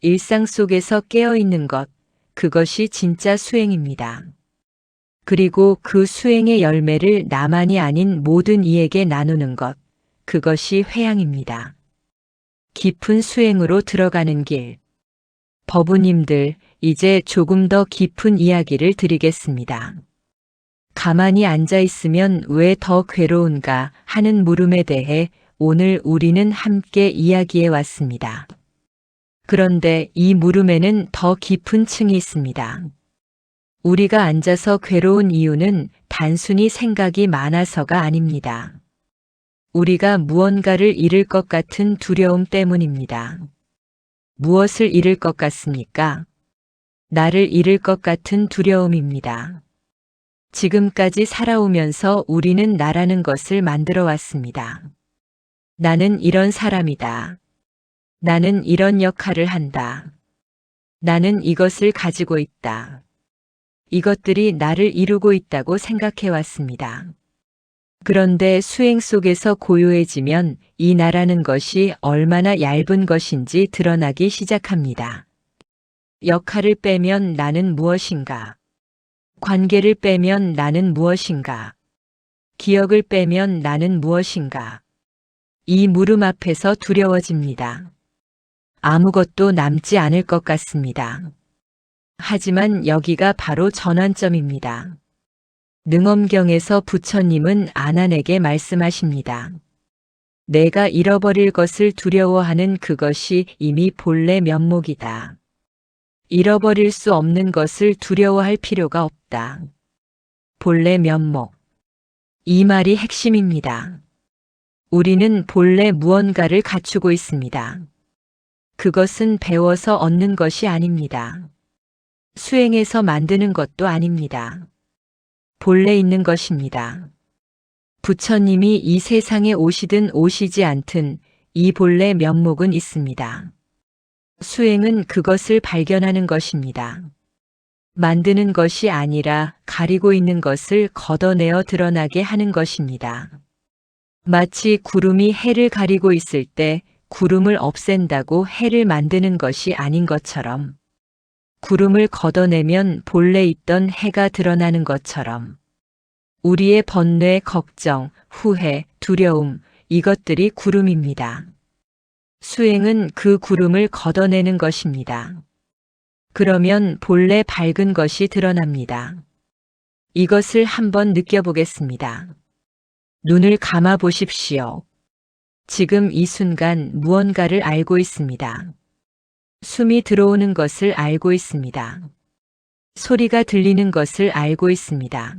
[SPEAKER 1] 일상 속에서 깨어있는 것, 그것이 진짜 수행입니다. 그리고 그 수행의 열매를 나만이 아닌 모든 이에게 나누는 것, 그것이 회양입니다. 깊은 수행으로 들어가는 길. 법우님들, 이제 조금 더 깊은 이야기를 드리겠습니다. 가만히 앉아 있으면 왜 더 괴로운가 하는 물음에 대해 오늘 우리는 함께 이야기해 왔습니다. 그런데 이 물음에는 더 깊은 층이 있습니다. 우리가 앉아서 괴로운 이유는 단순히 생각이 많아서가 아닙니다. 우리가 무언가를 잃을 것 같은 두려움 때문입니다. 무엇을 잃을 것 같습니까? 나를 잃을 것 같은 두려움입니다. 지금까지 살아오면서 우리는 나라는 것을 만들어 왔습니다. 나는 이런 사람이다. 나는 이런 역할을 한다. 나는 이것을 가지고 있다. 이것들이 나를 이루고 있다고 생각해 왔습니다. 그런데 수행 속에서 고요해지면 이 나라는 것이 얼마나 얇은 것인지 드러나기 시작합니다. 역할을 빼면 나는 무엇인가? 관계를 빼면 나는 무엇인가? 기억을 빼면 나는 무엇인가? 이 물음 앞에서 두려워집니다. 아무것도 남지 않을 것 같습니다. 하지만 여기가 바로 전환점입니다. 능엄경에서 부처님은 아난에게 말씀하십니다. 내가 잃어버릴 것을 두려워하는 그것이 이미 본래 면목이다. 잃어버릴 수 없는 것을 두려워할 필요가 없다. 본래 면목. 이 말이 핵심입니다. 우리는 본래 무언가를 갖추고 있습니다. 그것은 배워서 얻는 것이 아닙니다. 수행해서 만드는 것도 아닙니다. 본래 있는 것입니다. 부처님이 이 세상에 오시든 오시지 않든 이 본래 면목은 있습니다. 수행은 그것을 발견하는 것입니다. 만드는 것이 아니라 가리고 있는 것을 걷어내어 드러나게 하는 것입니다. 마치 구름이 해를 가리고 있을 때 구름을 없앤다고 해를 만드는 것이 아닌 것처럼 구름을 걷어내면 본래 있던 해가 드러나는 것처럼 우리의 번뇌, 걱정, 후회, 두려움, 이것들이 구름입니다. 수행은 그 구름을 걷어내는 것입니다. 그러면 본래 밝은 것이 드러납니다. 이것을 한번 느껴보겠습니다. 눈을 감아 보십시오. 지금 이 순간 무언가를 알고 있습니다. 숨이 들어오는 것을 알고 있습니다. 소리가 들리는 것을 알고 있습니다.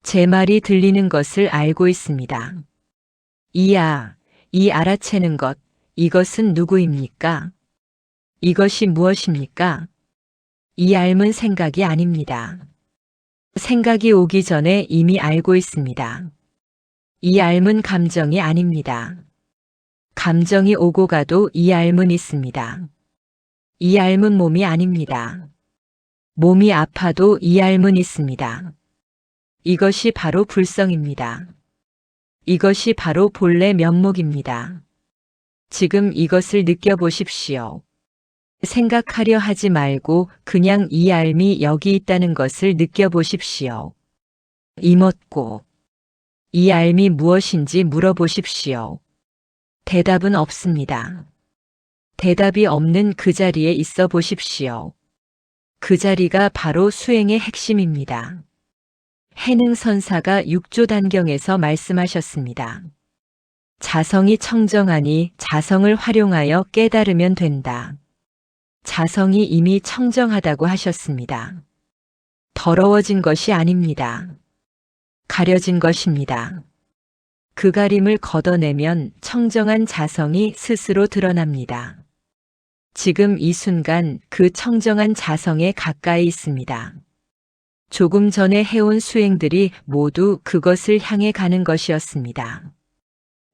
[SPEAKER 1] 제 말이 들리는 것을 알고 있습니다. 이 알아채는 것, 이것은 누구입니까? 이것이 무엇입니까? 이 알은 생각이 아닙니다. 생각이 오기 전에 이미 알고 있습니다. 이 알은 감정이 아닙니다. 감정이 오고 가도 이 알은 있습니다. 이 알은 몸이 아닙니다. 몸이 아파도 이 알은 있습니다. 이것이 바로 불성입니다. 이것이 바로 본래 면목입니다. 지금 이것을 느껴보십시오. 생각하려 하지 말고 그냥 이 알이 여기 있다는 것을 느껴보십시오. 이먹고 이 알이 무엇인지 물어보십시오. 대답은 없습니다. 대답이 없는 그 자리에 있어 보십시오. 그 자리가 바로 수행의 핵심입니다. 해능선사가 6조 단경에서 말씀하셨습니다. 자성이 청정하니 자성을 활용하여 깨달으면 된다. 자성이 이미 청정하다고 하셨습니다. 더러워진 것이 아닙니다. 가려진 것입니다. 그 가림을 걷어내면 청정한 자성이 스스로 드러납니다. 지금 이 순간 그 청정한 자성에 가까이 있습니다. 조금 전에 해온 수행들이 모두 그것을 향해 가는 것이었습니다.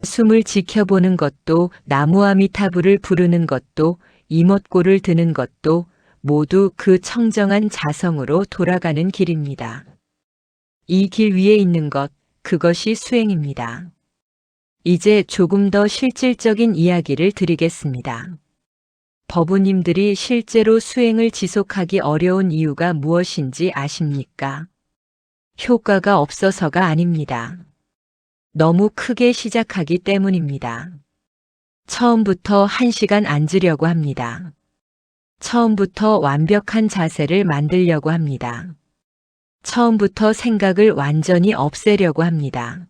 [SPEAKER 1] 숨을 지켜보는 것도, 나무아미타불을 부르는 것도, 이못고를 드는 것도 모두 그 청정한 자성으로 돌아가는 길입니다. 이 길 위에 있는 것, 그것이 수행입니다. 이제 조금 더 실질적인 이야기를 드리겠습니다. 법우님들이 실제로 수행을 지속하기 어려운 이유가 무엇인지 아십니까? 효과가 없어서가 아닙니다. 너무 크게 시작하기 때문입니다. 처음부터 1시간 앉으려고 합니다. 처음부터 완벽한 자세를 만들려고 합니다. 처음부터 생각을 완전히 없애려고 합니다.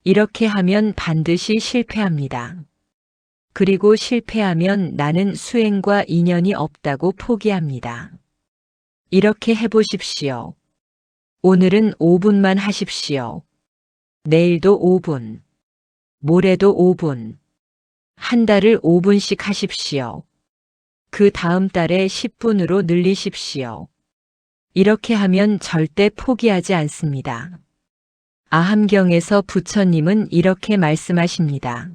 [SPEAKER 1] 이렇게 하면 반드시 실패합니다. 그리고 실패하면 나는 수행과 인연이 없다고 포기합니다. 이렇게 해보십시오. 오늘은 5분만 하십시오. 내일도 5분. 모레도 5분. 한 달을 5분씩 하십시오. 그 다음 달에 10분으로 늘리십시오. 이렇게 하면 절대 포기하지 않습니다. 아함경에서 부처님은 이렇게 말씀하십니다.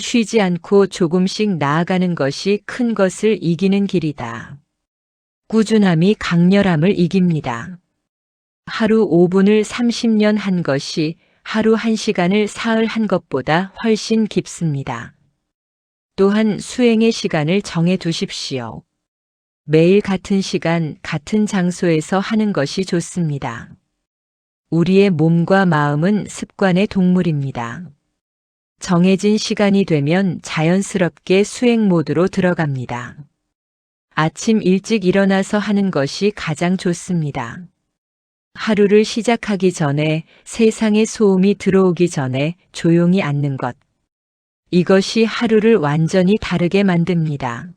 [SPEAKER 1] 쉬지 않고 조금씩 나아가는 것이 큰 것을 이기는 길이다. 꾸준함이 강렬함을 이깁니다. 하루 5분을 30년 한 것이 하루 1시간을 사흘 한 것보다 훨씬 깊습니다. 또한 수행의 시간을 정해 두십시오. 매일 같은 시간, 같은 장소에서 하는 것이 좋습니다. 우리의 몸과 마음은 습관의 동물입니다. 정해진 시간이 되면 자연스럽게 수행 모드로 들어갑니다. 아침 일찍 일어나서 하는 것이 가장 좋습니다. 하루를 시작하기 전에 세상의 소음이 들어오기 전에 조용히 앉는 것. 이것이 하루를 완전히 다르게 만듭니다.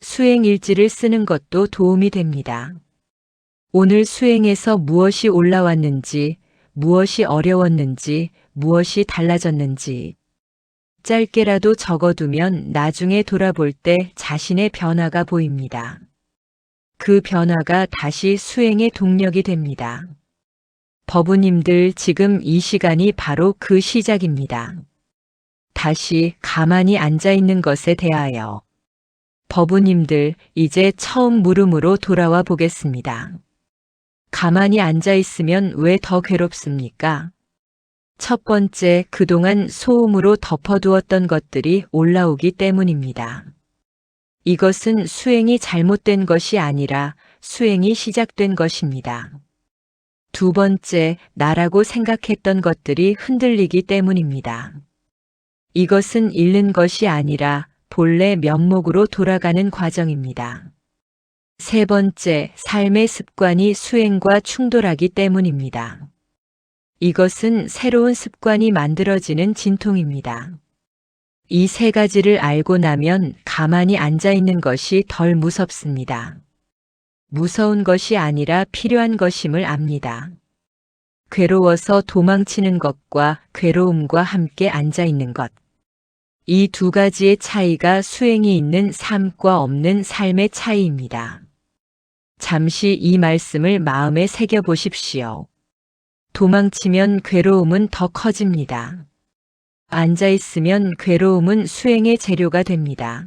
[SPEAKER 1] 수행 일지를 쓰는 것도 도움이 됩니다. 오늘 수행에서 무엇이 올라왔는지, 무엇이 어려웠는지, 무엇이 달라졌는지 짧게라도 적어두면 나중에 돌아볼 때 자신의 변화가 보입니다. 그 변화가 다시 수행의 동력이 됩니다. 법우님들 지금 이 시간이 바로 그 시작입니다. 다시 가만히 앉아 있는 것에 대하여 법우님들 이제 처음 물음으로 돌아와 보겠습니다. 가만히 앉아 있으면 왜 더 괴롭습니까? 첫 번째, 그동안 소음으로 덮어두었던 것들이 올라오기 때문입니다. 이것은 수행이 잘못된 것이 아니라 수행이 시작된 것입니다. 두 번째, 나라고 생각했던 것들이 흔들리기 때문입니다. 이것은 잃는 것이 아니라 본래 면목으로 돌아가는 과정입니다. 세 번째, 삶의 습관이 수행과 충돌하기 때문입니다. 이것은 새로운 습관이 만들어지는 진통입니다. 이 세 가지를 알고 나면 가만히 앉아 있는 것이 덜 무섭습니다. 무서운 것이 아니라 필요한 것임을 압니다. 괴로워서 도망치는 것과 괴로움과 함께 앉아 있는 것. 이 두 가지의 차이가 수행이 있는 삶과 없는 삶의 차이입니다. 잠시 이 말씀을 마음에 새겨 보십시오. 도망치면 괴로움은 더 커집니다. 앉아 있으면 괴로움은 수행의 재료가 됩니다.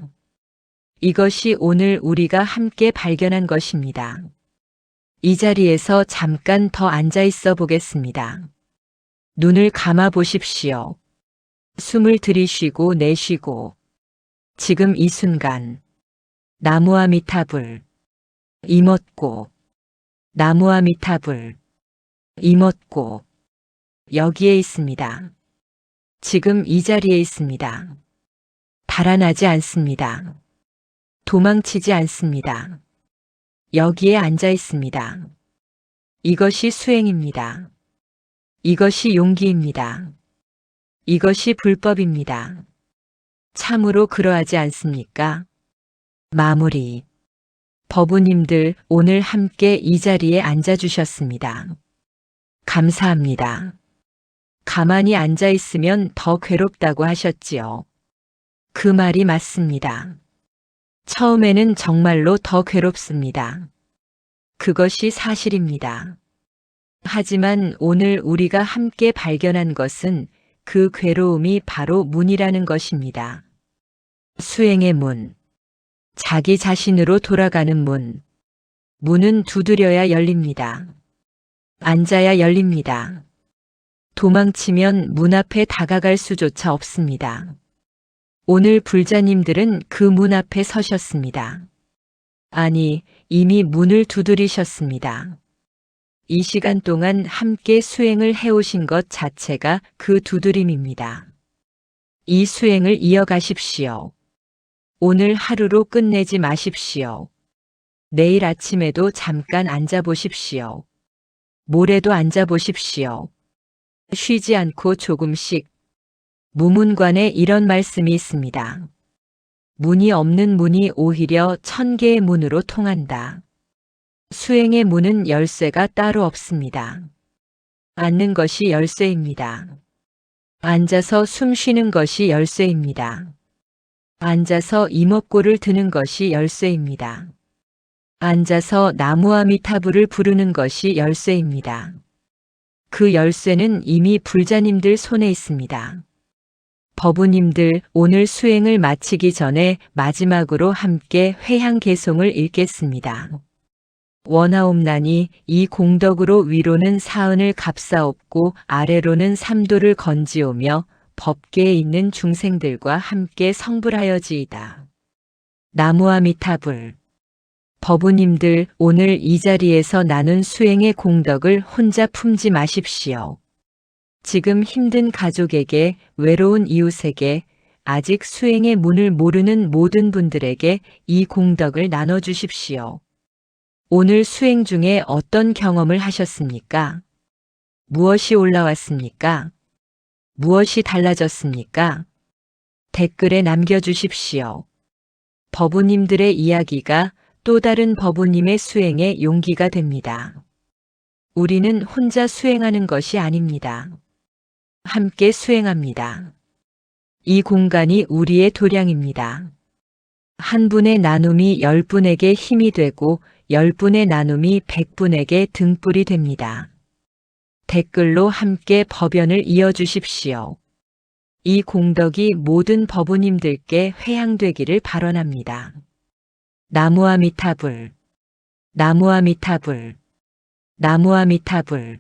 [SPEAKER 1] 이것이 오늘 우리가 함께 발견한 것입니다. 이 자리에서 잠깐 더 앉아 있어 보겠습니다. 눈을 감아 보십시오. 숨을 들이쉬고 내쉬고 지금 이 순간 나무와 미타불 임었고 나무와 미타불 임었고 여기에 있습니다. 지금 이 자리에 있습니다. 달아나지 않습니다. 도망치지 않습니다. 여기에 앉아 있습니다. 이것이 수행입니다. 이것이 용기입니다. 이것이 불법입니다. 참으로 그러하지 않습니까? 마무리. 법우님들 오늘 함께 이 자리에 앉아주셨습니다. 감사합니다. 가만히 앉아 있으면 더 괴롭다고 하셨지요. 그 말이 맞습니다. 처음에는 정말로 더 괴롭습니다. 그것이 사실입니다. 하지만 오늘 우리가 함께 발견한 것은 그 괴로움이 바로 문이라는 것입니다. 수행의 문. 자기 자신으로 돌아가는 문. 문은 두드려야 열립니다. 앉아야 열립니다. 도망치면 문 앞에 다가갈 수조차 없습니다. 오늘 불자님들은 그 문 앞에 서셨습니다. 아니, 이미 문을 두드리셨습니다. 이 시간 동안 함께 수행을 해오신 것 자체가 그 두드림입니다. 이 수행을 이어가십시오. 오늘 하루로 끝내지 마십시오. 내일 아침에도 잠깐 앉아보십시오. 모레도 앉아보십시오. 쉬지 않고 조금씩. 무문관에 이런 말씀이 있습니다. 문이 없는 문이 오히려 1000개의 문으로 통한다. 수행의 문은 열쇠가 따로 없습니다. 앉는 것이 열쇠입니다. 앉아서 숨 쉬는 것이 열쇠입니다. 앉아서 임업고를 드는 것이 열쇠입니다. 앉아서 나무와 미타불을 부르는 것이 열쇠입니다. 그 열쇠는 이미 불자님들 손에 있습니다. 법우님들 오늘 수행을 마치기 전에 마지막으로 함께 회향개송을 읽겠습니다. 원하옵나니 이 공덕으로 위로는 사은을 값사옵고 아래로는 삼도를 건지오며 법계에 있는 중생들과 함께 성불하여지이다. 나무와 미타불. 법우님들 오늘 이 자리에서 나눈 수행의 공덕을 혼자 품지 마십시오. 지금 힘든 가족에게, 외로운 이웃에게, 아직 수행의 문을 모르는 모든 분들에게 이 공덕을 나눠주십시오. 오늘 수행 중에 어떤 경험을 하셨습니까? 무엇이 올라왔습니까? 무엇이 달라졌습니까? 댓글에 남겨주십시오. 법우님들의 이야기가 또 다른 법우님의 수행의 용기가 됩니다. 우리는 혼자 수행하는 것이 아닙니다. 함께 수행합니다. 이 공간이 우리의 도량입니다. 한 분의 나눔이 10분에게 힘이 되고 10분의 나눔이 100분에게 등불이 됩니다. 댓글로 함께 법연을 이어주십시오. 이 공덕이 모든 법우님들께 회향되기를 발언합니다. 나무와 미타불, 나무와 미타불, 나무와 미타불.